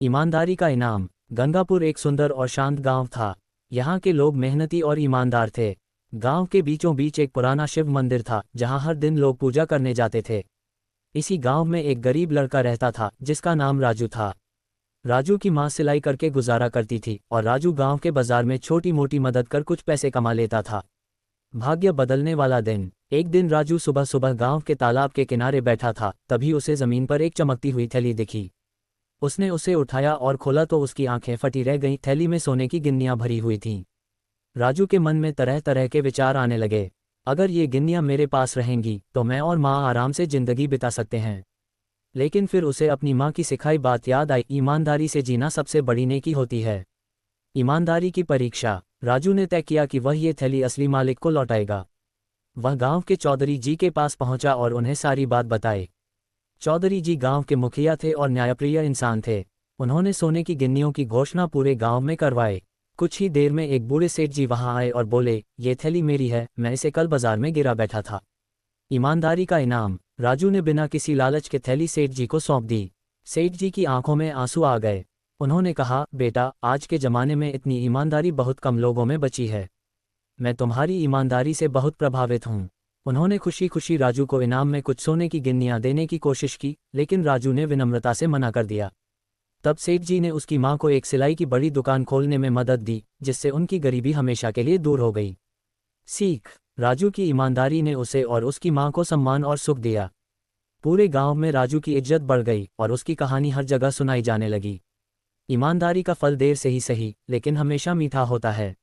ईमानदारी का इनाम। गंगापुर एक सुंदर और शांत गांव था। यहाँ के लोग मेहनती और ईमानदार थे। गांव के बीचों बीच एक पुराना शिव मंदिर था जहाँ हर दिन लोग पूजा करने जाते थे। इसी गांव में एक गरीब लड़का रहता था जिसका नाम राजू था। राजू की माँ सिलाई करके गुजारा करती थी और राजू गांव के बाजार में छोटी मोटी मदद कर कुछ पैसे कमा लेता था। भाग्य बदलने वाला दिन। एक दिन राजू सुबह सुबह गांव के तालाब के किनारे बैठा था, तभी उसे जमीन पर एक चमकती हुई थैली दिखी। उसने उसे उठाया और खोला तो उसकी आंखें फटी रह गईं। थैली में सोने की गिन्नियां भरी हुई थीं। राजू के मन में तरह तरह के विचार आने लगे। अगर ये गिन्नियां मेरे पास रहेंगी तो मैं और माँ आराम से जिंदगी बिता सकते हैं। लेकिन फिर उसे अपनी माँ की सिखाई बात याद आई, ईमानदारी से जीना सबसे बड़ी नेकी होती है। ईमानदारी की परीक्षा। राजू ने तय किया कि वह ये थैली असली मालिक को लौटाएगा। वह गांव के चौधरी जी के पास पहुंचा और उन्हें सारी बात बताई। चौधरी जी गांव के मुखिया थे और न्यायप्रिय इंसान थे। उन्होंने सोने की गिन्नियों की घोषणा पूरे गांव में करवाई। कुछ ही देर में एक बूढ़े सेठ जी वहां आए और बोले, ये थैली मेरी है, मैं इसे कल बाजार में गिरा बैठा था। ईमानदारी का इनाम। राजू ने बिना किसी लालच के थैली सेठ जी को सौंप दी। सेठ जी की आंखों में आंसू आ गए। उन्होंने कहा, बेटा, आज के ज़माने में इतनी ईमानदारी बहुत कम लोगों में बची है। मैं तुम्हारी ईमानदारी से बहुत प्रभावित हूँ। उन्होंने खुशी खुशी राजू को इनाम में कुछ सोने की गिन्नियां देने की कोशिश की, लेकिन राजू ने विनम्रता से मना कर दिया। तब सेठ जी ने उसकी मां को एक सिलाई की बड़ी दुकान खोलने में मदद दी, जिससे उनकी गरीबी हमेशा के लिए दूर हो गई। सीख। राजू की ईमानदारी ने उसे और उसकी मां को सम्मान और सुख दिया। पूरे गांव में राजू की इज्जत बढ़ गई और उसकी कहानी हर जगह सुनाई जाने लगी। ईमानदारी का फल देर से ही सही, लेकिन हमेशा मीठा होता है।